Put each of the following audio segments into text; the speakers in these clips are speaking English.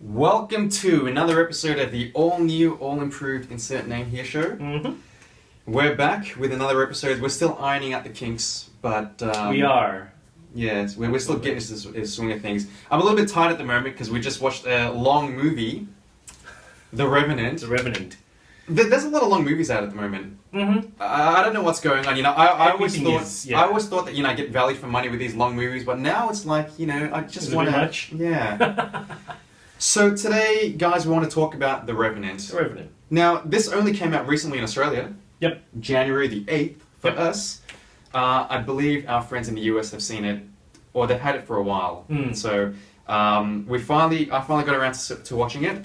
Welcome to another episode of the all-new, all-improved Insert Name Here show. Mm-hmm. We're back with another episode. We're still ironing out the kinks, but... we are. Yeah, we're still getting into the swing of things. I'm a little bit tired at the moment because we just watched a long movie, The Revenant. The Revenant. There's a lot of long movies out at the moment. Mm-hmm. I don't know what's going on. I always thought that I get value for money with these long movies, but now it's like I just want to. Much? Yeah. So today, guys, we want to talk about The Revenant. The Revenant. Now, this only came out recently in Australia. Yep. January the 8th for us. I believe our friends in the US have seen it, or they've had it for a while. So I finally got around to watching it.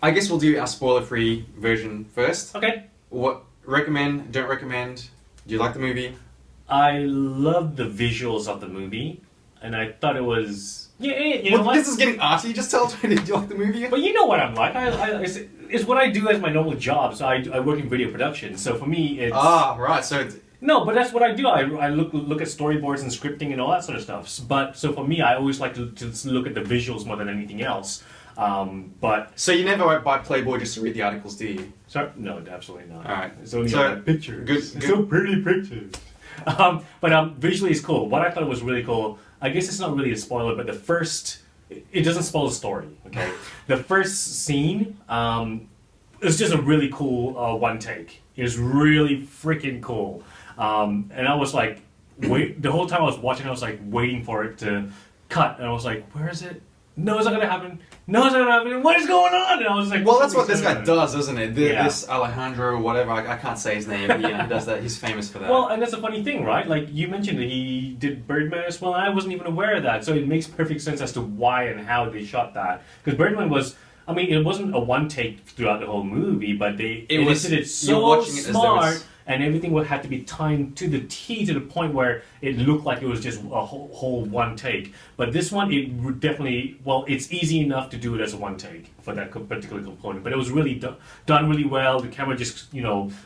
I guess we'll do our spoiler-free version first. Okay. What recommend? Don't recommend? Do you like the movie? I love the visuals of the movie, and I thought it was you know what? This is getting arty. Just tell me, did you like the movie? But you know what I'm like. It's what I do as my normal job. So I work in video production. So for me, it's right. So no, but that's what I do. I look at storyboards and scripting and all that sort of stuff. But so for me, I always like to look at the visuals more than anything else. But so you never buy Playboy just to read the articles, do you? Sorry, no, absolutely not. All right. It's only pictures. Good. So pretty pictures. But visually it's cool. What I thought was really cool, I guess it's not really a spoiler, but it doesn't spoil the story, okay? The first scene, it's just a really cool one take. It was really freaking cool. And I was like, the whole time I was watching, I was like waiting for it to cut. And I was like, where is it? No, it's not going to happen. No, it's not going to happen. What is going on? And I was like... Well, that's what this guy does, isn't it? This Alejandro, whatever, I can't say his name, but he does that. He's famous for that. Well, and that's a funny thing, right? Like, you mentioned that he did Birdman as well, and I wasn't even aware of that. So it makes perfect sense as to why and how they shot that. Because Birdman was... I mean, it wasn't a one take throughout the whole movie, but they edited it so smart, and everything had to be timed to the T to the point where it looked like it was just a whole one take. But this one, it definitely, it's easy enough to do it as a one take for that particular component. But it was really done really well. The camera just,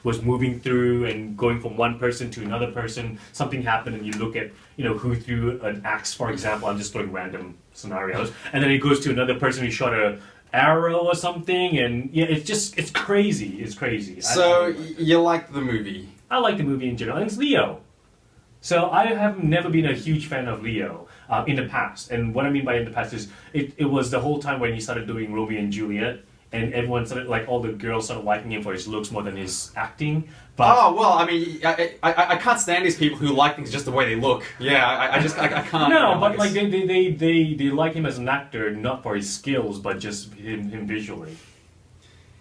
was moving through and going from one person to another person. Something happened, and you look at, who threw an axe, for example. I'm just throwing random scenarios, and then it goes to another person who shot a arrow or something, and it's crazy. So you liked the movie? I like the movie in general, and it's Leo. So I have never been a huge fan of Leo in the past, and what I mean by in the past is it was the whole time when he started doing Romeo and Juliet, and everyone started, like, all the girls started liking him for his looks more than his acting. But I mean, I can't stand these people who like things just the way they look. Yeah, I can't. No, but like they like him as an actor, not for his skills, but just him visually.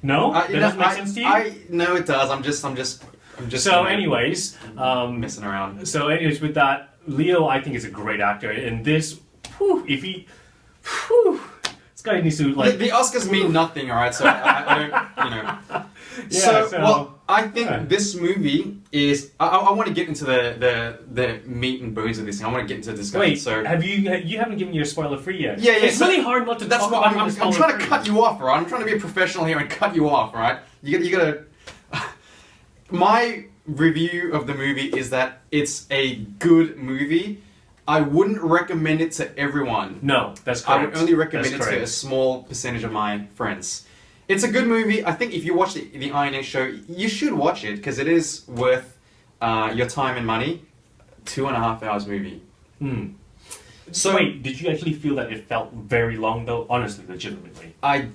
No, that doesn't make sense to you. No, it does. I'm just. So, anyways, messing around. So, anyways, with that, Leo, I think is a great actor, and this, this guy needs to like. The Oscars mean nothing, all right. So I don't, I think this movie is. I want to get into the meat and bones of this thing. I want to get into this. Wait, so you haven't given your spoiler free yet? Yeah. It's really hard not to. That's talk why about I'm trying to cut you off, right? I'm trying to be a professional here and cut you off, right? You gotta. My review of the movie is that it's a good movie. I wouldn't recommend it to everyone. No, that's correct. I would only recommend it to a small percentage of my friends. It's a good movie. I think if you watch the INH show, you should watch it because it is worth your time and money. 2.5 hours movie. So wait, did you actually feel that it felt very long though? Honestly, legitimately. I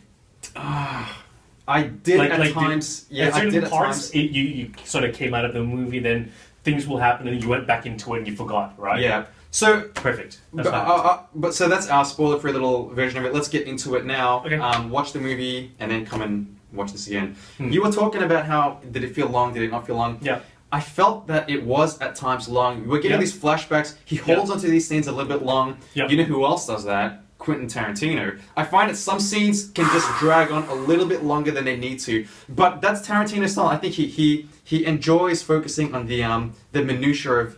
did at times. At certain parts, you sort of came out of the movie, then things will happen, and you went back into it and you forgot, right? Yeah. So perfect. But so that's our spoiler-free little version of it. Let's get into it now. Okay. Watch the movie and then come and watch this again. You were talking about how did it feel long? Did it not feel long? Yeah. I felt that it was at times long. We're getting these flashbacks. He holds onto these scenes a little bit long. Yep. You know who else does that? Quentin Tarantino. I find that some scenes can just drag on a little bit longer than they need to, but that's Tarantino's style. I think he enjoys focusing on the minutiae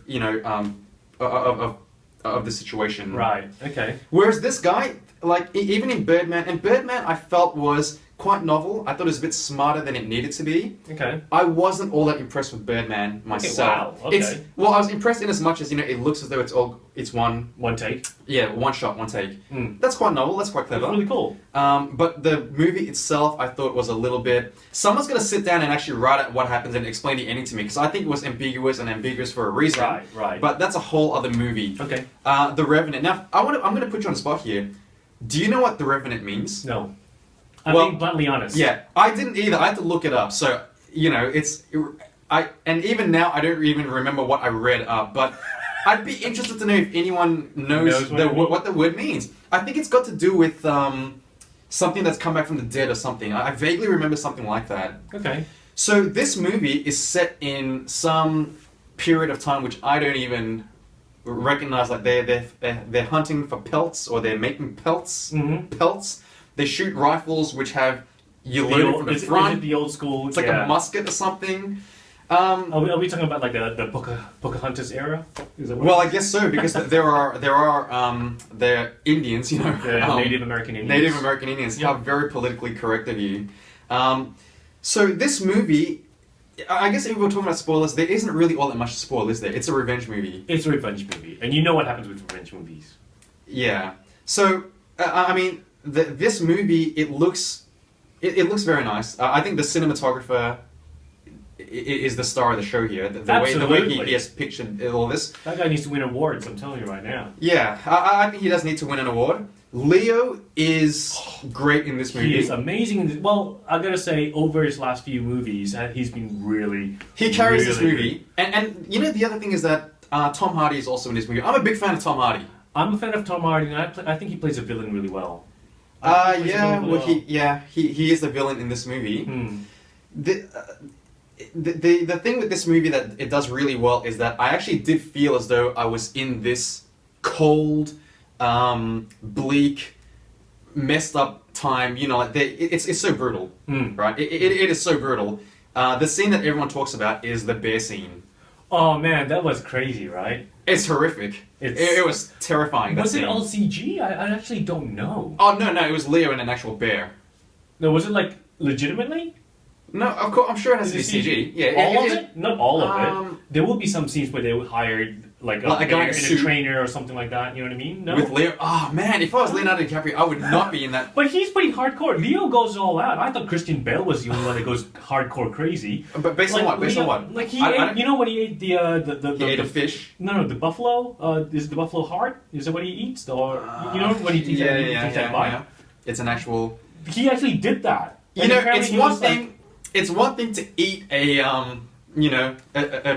of the situation. Right. Okay. Whereas this guy, like even in Birdman, I felt was quite novel. I thought it was a bit smarter than it needed to be. Okay. I wasn't all that impressed with Birdman myself. Okay, wow. Okay. I was impressed in as much as, it looks as though it's one... One take. Yeah, one shot, one take. That's quite novel, that's quite clever. That's really cool. But the movie itself, I thought was a little bit... Someone's going to sit down and actually write out what happens and explain the ending to me, because I think it was ambiguous for a reason. Right. But that's a whole other movie. Okay. The Revenant. Now, I'm going to put you on the spot here. Do you know what The Revenant means? No. I'm being bluntly honest. Yeah, I didn't either. I had to look it up. So, and even now, I don't even remember what I read up, but I'd be interested to know if anyone knows what the word means. I think it's got to do with something that's come back from the dead or something. I vaguely remember something like that. Okay. So this movie is set in some period of time which I don't even recognize. Like they're hunting for pelts, or they're making pelts. Mm-hmm. Pelts. They shoot rifles which have you load from the front. Is it the old school? It's like a musket or something. Are we talking about like the Pocahontas era? Well, I guess so, because there are Indians, Native American Indians. Native American Indians. How very politically correct of you. So this movie, I guess if we're talking about spoilers, there isn't really all that much to spoil, is there? It's a revenge movie. It's a revenge movie, and you know what happens with revenge movies. Yeah. So this movie, it looks very nice. I think the cinematographer is the star of the show here. The way he has pictured all this. That guy needs to win awards, I'm telling you right now. Yeah, I think he does need to win an award. Leo is great in this movie. He is amazing in this. Well, I gotta say, over his last few movies, he's been really... He carries really this movie. And the other thing is that Tom Hardy is also in this movie. I'm a big fan of Tom Hardy. I'm a fan of Tom Hardy, and I think he plays a villain really well. He is the villain in this movie. The thing with this movie that it does really well is that I actually did feel as though I was in this cold, bleak, messed up time. It's so brutal, right? It is so brutal. The scene that everyone talks about is the bear scene. Oh man, that was crazy, right? It's horrific. It was terrifying. Was it all CG? I actually don't know. Oh no, it was Leo and an actual bear. No, was it like legitimately? No, of course, I'm sure it has to be CG. Yeah, all of it? Not all of it. There will be some scenes where they hired like a guy in a trainer or something like that. You know what I mean? No. With Leo, man, if I was Leonardo DiCaprio, I would not be in that. But he's pretty hardcore. Leo goes all out. I thought Christian Bale was the only one that goes hardcore crazy. But based on what? Based on what? Like he ate, when he ate the he ate a fish. No, the buffalo. Is the buffalo heart? Is that what he eats? Or when he takes that bite? Yeah. It's an actual. He actually did that. It's one thing. It's one thing to eat a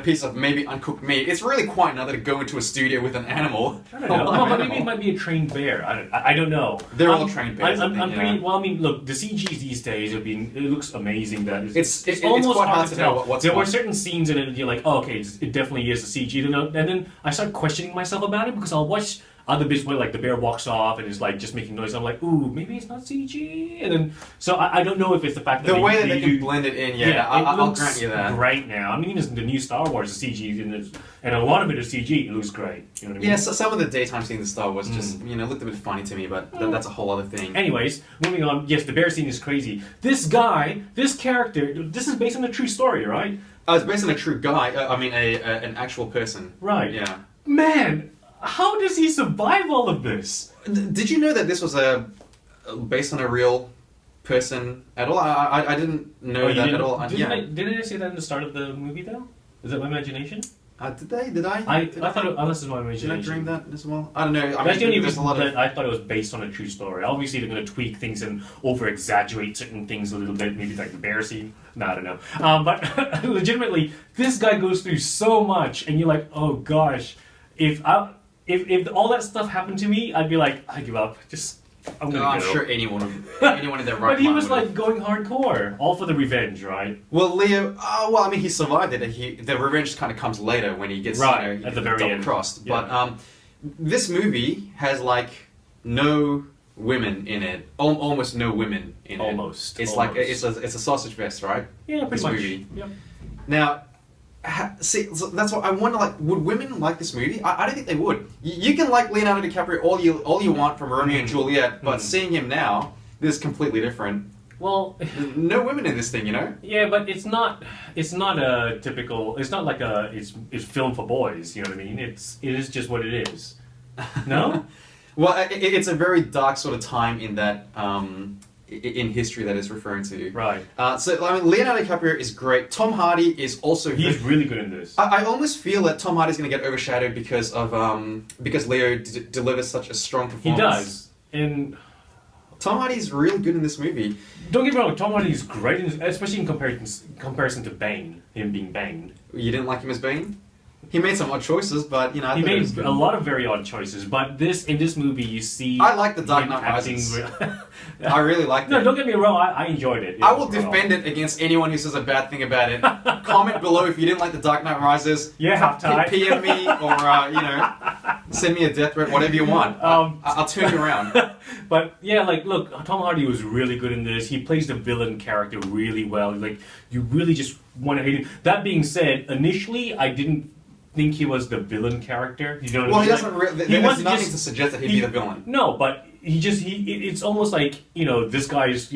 piece of maybe uncooked meat. It's really quite another to go into a studio with an animal. I don't know. But maybe it might be a trained bear. I don't know. They're all trained bears. I'm pretty. Well, I mean, look, the CGs these days it looks amazing. That it's almost quite hard to tell. What's there were certain scenes in it that you're like, oh, okay, it definitely is a CG. And then I start questioning myself about it because I'll watch other bits where like the bear walks off and is like just making noise. I'm like, ooh, maybe it's not CG. And then so I don't know if it's the fact that the way that they can blend it in. Yeah, I'll grant you that. Great now. I mean, the new Star Wars is CG and a lot of it is CG. It looks great. You know what I mean? Yeah, so some of the daytime scenes in Star Wars just looked a bit funny to me, but that's a whole other thing. Anyways, moving on. Yes, the bear scene is crazy. This character, this is based on a true story, right? It's based on a true guy. An actual person. Right. Yeah. Man. How does he survive all of this? Did you know that this was based on a real person at all? I didn't know that at all. Didn't I say that in the start of the movie though? Is that my imagination? Did I? I thought unless it's my imagination. Did I dream that as well? I don't know. That's the only reason that I thought it was based on a true story. Obviously, they're going to tweak things and over-exaggerate certain things a little bit. Maybe like the bear scene. No, I don't know. But legitimately, this guy goes through so much, and you're like, oh gosh, if all that stuff happened to me, I'd be like, I give up. I'm gonna go. I'm sure anyone in their right But he was like going hardcore, all for the revenge, right? Well, Leo, he survived it. The revenge kind of comes later when he gets at the very end, crossed. Yeah. But this movie has like no women in it, almost no women in it. Almost. Like it's a sausage fest, right? Yeah, pretty much. Movie. Yep. Now. See, so that's what I wonder. Like, would women like this movie? I don't think they would. You can like Leonardo DiCaprio all you want from Romeo and Juliet, but seeing him now, this is completely different. Well, No women in this thing, you know. yeah, but it's not a typical. It's not like it's film for boys. You know what I mean? It is just what it is. No. Well, it's a very dark sort of time in that in history that it's referring to. Right. So I mean, Leonardo DiCaprio is great. Tom Hardy is also. He's really good in this. I almost feel that Tom Hardy's going to get overshadowed because Leo delivers such a strong performance. He does, and Tom Hardy's really good in this movie. don't get me wrong. Tom Hardy is great, especially in comparison to Bane. Him being Bane. You didn't like him as Bane? He made some odd choices, but you know, I He thought it made was good. a lot of very odd choices, but in this movie you see. I like The Dark him Knight acting Rises. re- I really liked No, it. don't get me wrong. I enjoyed it. I will defend it against anyone who says a bad thing about it. Comment below if you didn't like The Dark Knight Rises. Yeah, half-time. PM me or send me a death threat, whatever you want. I'll turn you around. But yeah, like look, Tom Hardy was really good in this. He plays the villain character really well. Like you really just want to hate him. That being said, initially I didn't think he was the villain character. You know what I Well, mean? he doesn't. There's nothing to suggest that he'd be the villain. No, but it's almost like, this guy is,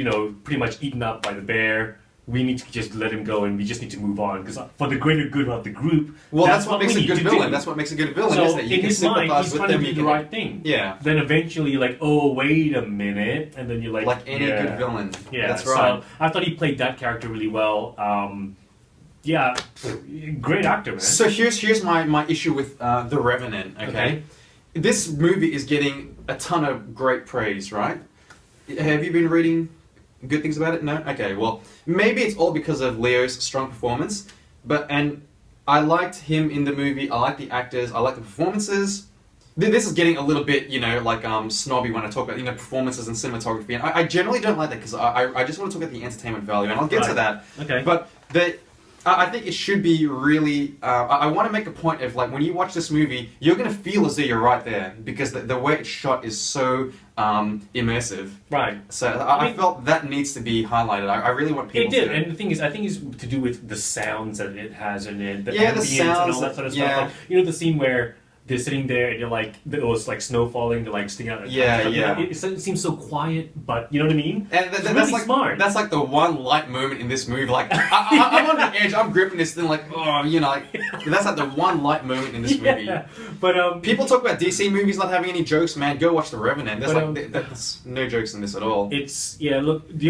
pretty much eaten up by the bear. We need to just let him go and we just need to move on because for the greater good of the group. Well, that's what makes we a good need to villain. do. That's what makes a good villain, So is that you in can his mind, sympathize he's with trying them. to do the right thing. Yeah. Then eventually you're like, oh, wait a minute. And then you're like... Like any yeah. good villain. Yeah, That's right. So I thought he played that character really well. Yeah, great actor, man. So here's my issue with The Revenant, okay? This movie is getting a ton of great praise, right? Have you been reading good things about it? No? Okay, well, maybe it's all because of Leo's strong performance, and I liked him in the movie, I like the actors, I like the performances. This is getting a little bit, snobby when I talk about, performances and cinematography, and I generally don't like that because I just want to talk about the entertainment value, and I'll get to that. Okay. But I think it should be really. I want to make a point of when you watch this movie, you're going to feel as though you're right there because the way it's shot is so immersive. Right. So I felt that needs to be highlighted. I really want people. It did, to... and the thing is, I think it's to do with the sounds that it has in it, the Yeah, ambience the sounds, and all that sort of yeah. stuff. Like, the scene where they're sitting there and you're like, it was like snow falling, they're like sticking out their Yeah, tongues. yeah. It seems so quiet, but you know what I mean? And It's that's really like smart. That's like the one light moment in this movie. Like I'm on the edge. I'm gripping this thing. Like that's like the one light moment in this movie. Yeah, but People talk about DC movies not having any jokes. Man, go watch The Revenant. There's But, there's no jokes in this at all. look,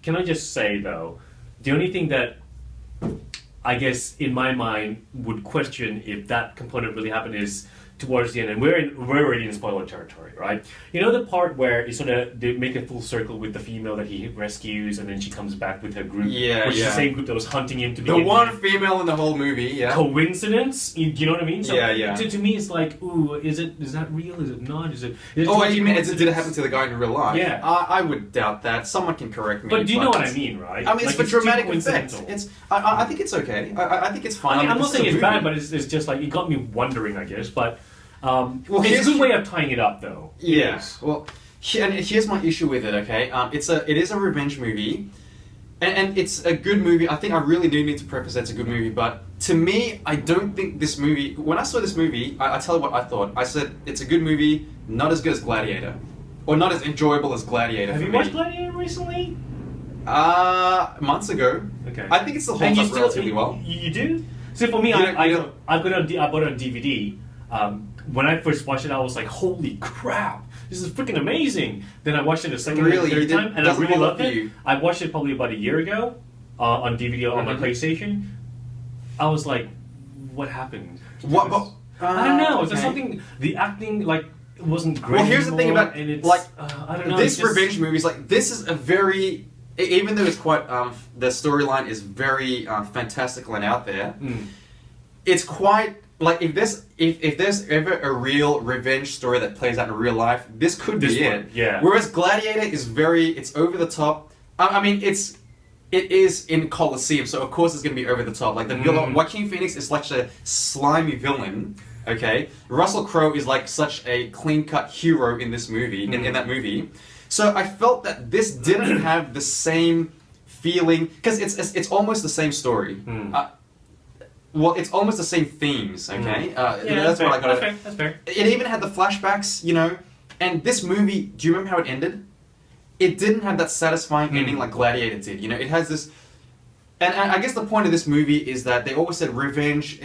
can I just say though, the only thing that I guess in my mind would question if that component really happened is towards the end, and we're already in spoiler territory, right? You know the part where they make a full circle with the female that he rescues, and then she comes back with her group, which is the same group that was hunting him to begin The one with. female in the whole movie, yeah. Coincidence? Do you know what I mean? So Yeah. To me, it's like, ooh, is that real? Is it not? Is it Oh, you mean did it coincidence? happen to the guy in real life? Yeah. I would doubt that. Someone can correct me. But do you know what I mean, right? I mean, it's for too dramatic effect. coincidental. I think it's okay. I think it's fine. I mean, I'm not This is saying a it's movie. bad, but it's just like it got me wondering, I guess. But it's a here's- good way of tying it up, though. Yeah. Yes. Well, and here's my issue with it. Okay, it is a revenge movie, and it's a good movie. I think I really do need to preface that it's a good movie. But to me, I don't think this movie. When I saw this movie, I tell you what I thought. I said it's a good movie, not as good as Gladiator, or not as enjoyable as Gladiator. Have for you me. watched Gladiator recently? Months ago. Okay. I think it still And holds up relatively well. You do? So for me, You don't- you don't- I bought it on DVD. When I first watched it, I was like, "Holy crap, this is freaking amazing!" Then I watched it a second Really? and You third didn't- time, and I doesn't really hold up loved for it. you? I watched it probably about a year ago on DVD on my Mhm. PlayStation. I was like, "What happened?" What? I don't know. There's okay. something. The acting wasn't great. Well, here's the thing anymore, about and it's I don't know. this it's just- revenge movies. This is a very, even though it's quite the storyline is very fantastical and out there. Mm. It's quite if there's ever a real revenge story that plays out in real life, this could This be one, it. yeah. Whereas Gladiator is it's over the top. I mean, it is in Colosseum, so of course it's going to be over the top. Like the villain, Joaquin Phoenix is such a slimy villain. Okay, Russell Crowe is like such a clean-cut hero in this movie, in that movie. So I felt that this didn't have the same feeling because it's almost the same story. Well, it's almost the same themes. Okay, that's what I got. That's fair. It even had the flashbacks, and this movie. Do you remember how it ended? it didn't have that satisfying ending like Gladiator did. You know, it has this. And I guess the point of this movie is that they always said revenge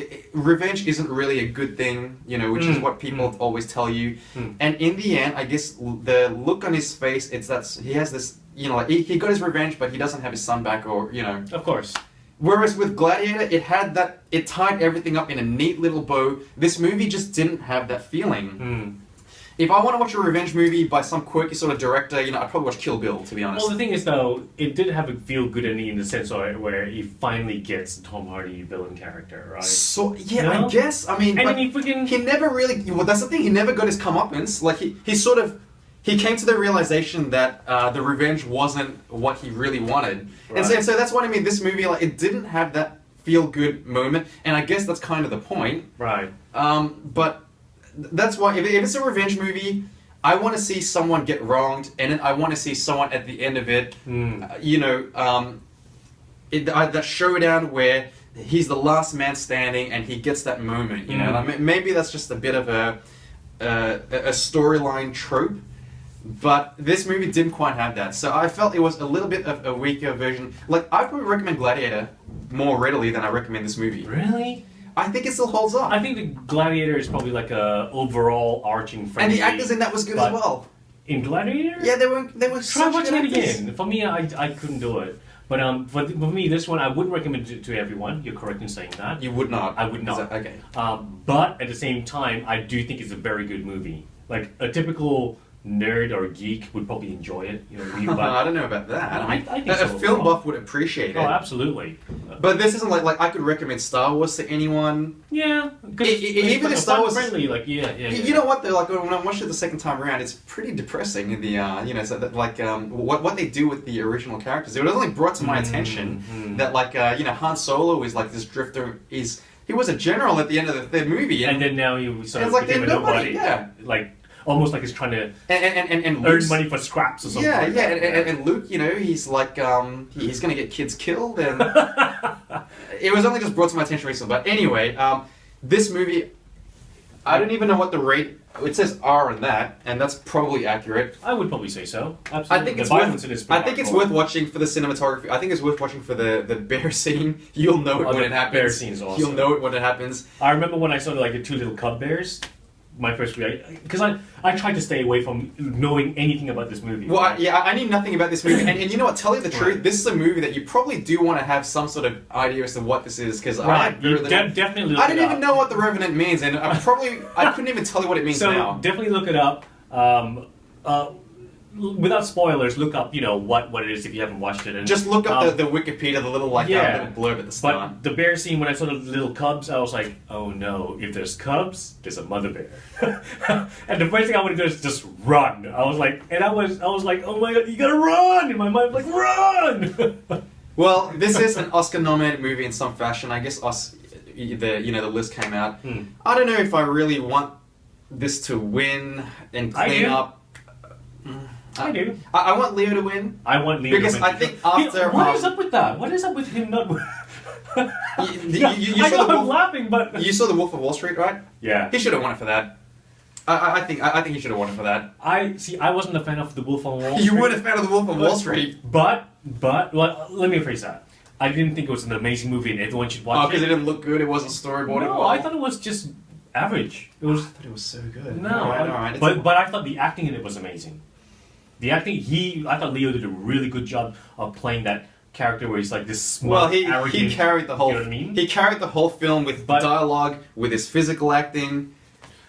isn't really a good thing, you know, which is what people always tell you. And in the end, I guess the look on his face, it's that he has this, you know, like he got his revenge, but he doesn't have his son back, or, you know. Of course. Whereas with Gladiator, it tied everything up in a neat little bow. This movie just didn't have that feeling. If I want to watch a revenge movie by some quirky sort of director, you know, I'd probably watch Kill Bill, to be honest. Well, the thing is, though, it did have a feel-good ending in the sense where he finally gets the Tom Hardy villain character, right? So, yeah, No? I guess. I mean, And but then he never really... Well, that's the thing. He never got his comeuppance. Like, he sort of... He came to the realization that the revenge wasn't what he really wanted. Right. And so that's what I mean. This movie, like, it didn't have that feel-good moment. And I guess that's kind of the point. Right. But that's why... If it's a revenge movie... I want to see someone get wronged, and then I want to see someone at the end of it, you know, that showdown where he's the last man standing and he gets that moment. You know, like, maybe that's just a bit of a storyline trope, but this movie didn't quite have that. So I felt it was a little bit of a weaker version. Like, I probably recommend Gladiator more readily than I recommend this movie. Really? I think it still holds up. I think the Gladiator is probably like a overall arching friendly. And the actors in that was good as well. In Gladiator? Yeah, they were Try such watching good it actors. again. For me, I couldn't do it. But for me, this one I wouldn't recommend it to everyone. You're correct in saying that. You would not. I would not. Okay. But at the same time, I do think it's a very good movie. Like a typical nerd or geek would probably enjoy it. You know, I don't know about that. I mean, I think a so film overall. buff would appreciate it. Oh, absolutely. But this isn't like I could recommend Star Wars to anyone. Yeah, Even if Star Wars, friendly, like yeah. You know what? Though, like when I watched it the second time around, it's pretty depressing. The you know, so that, like what they do with the original characters. It was only brought to my attention that like you know, Han Solo is like this drifter. He was a general at the end of the third movie, and then now he sort of like became a nobody. nobody. Yeah. Like almost like he's trying to and earn Luke's, money for scraps or something. Yeah, like yeah, that. and Luke, you know, he's like he's gonna get kids killed, and it was only just brought to my attention recently. But anyway, this movie, I don't even know what the rate. It says R on that, and that's probably accurate. I would probably say so. Absolutely. I think it's the violence in worth. it is I think it's hardcore. worth watching for the cinematography. I think it's worth watching for the bear scene. You'll know it when the it happens. bear scene's awesome. You'll know it when it happens. I remember when I saw like the two little cub bears. My first reaction, because I tried to stay away from knowing anything about this movie. Well, I knew nothing about this movie, and you know what? Tell you the truth, this is a movie that you probably do want to have some sort of idea as to what this is, because definitely. I didn't even know what the Revenant means, and I couldn't even tell you what it means so now. definitely look it up. Without spoilers, look up what it is if you haven't watched it. And just look up the Wikipedia, the little little blurb at the start. But the bear scene, when I saw the little cubs, I was like, oh no, if there's cubs, there's a mother bear. And the first thing I want to do is just run. I was like, oh my god, you gotta run! In my mind, like, run! Well, this is an Oscar-nominated movie in some fashion. I guess the list came out. I don't know if I really want this to win and clean up. I do. I want Leo to win. I want Leo because to win. I think after what is up with that? What is up with him not? you I saw know I'm laughing, but you saw the Wolf of Wall Street, right? Yeah. He should have won it for that. I think he should have won it for that. I wasn't a fan of the Wolf on Wall Street. You weren't a fan of the Wolf of Wall Street, but well, let me rephrase that. I didn't think it was an amazing movie and everyone should watch it. Oh, because it didn't look good. It wasn't storyboarded No, well. I thought it was just average. It was. I thought it was so good. No, all right. But I thought the acting in it was amazing. The acting, I thought Leo did a really good job of playing that character where he's like this smart, arrogant. He carried the whole. You know what I mean? He carried the whole film with dialogue, with his physical acting.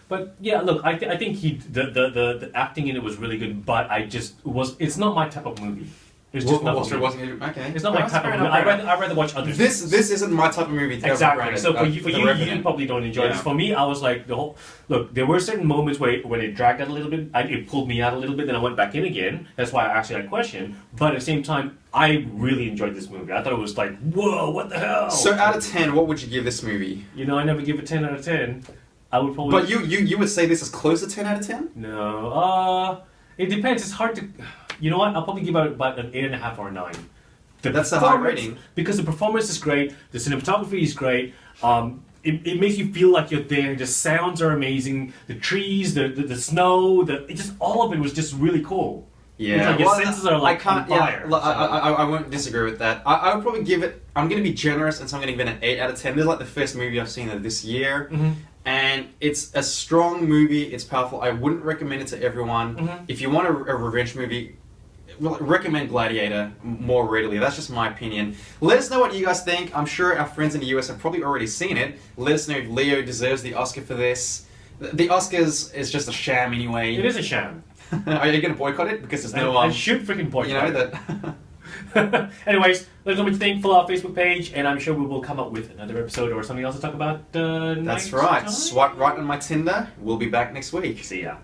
But yeah, look, I think the acting in it was really good. But it's not my type of movie. It's just Wall Street wasn't even okay. It's not my type of movie. I'd rather watch others. This isn't my type of movie. Exactly. So for you, you probably don't enjoy this. For me, I was like look. There were certain moments when it dragged out a little bit. It pulled me out a little bit. Then I went back in again. That's why I actually had a question. But at the same time, I really enjoyed this movie. I thought it was like, whoa, what the hell? So out of 10, what would you give this movie? I never give it 10 out of 10. I would probably. But you would say this is close to 10 out of 10? No. It depends. It's hard to. You know what? I'll probably give it about an 8.5 or a 9. That's a high rating. Because the performance is great, the cinematography is great, it makes you feel like you're there, the sounds are amazing, the trees, the snow, all of it was just really cool. Yeah, It's like your senses are like I can't. on fire. Yeah, I won't disagree with that. I would probably give it. I'm going to be generous, and so I'm going to give it an 8 out of 10. This is like the first movie I've seen of this year, and it's a strong movie. It's powerful. I wouldn't recommend it to everyone. If you want a revenge movie, recommend Gladiator more readily. That's just my opinion. Let us know what you guys think. I'm sure our friends in the US have probably already seen it. Let us know if Leo deserves the Oscar for this. The Oscars is just a sham anyway. It is a sham. Are you going to boycott it? Because there's no I should freaking boycott. You know that. Anyways, let us know what you think. Follow our Facebook page, and I'm sure we will come up with another episode or something else to talk about. That's right. Swipe right on my Tinder. We'll be back next week. See ya.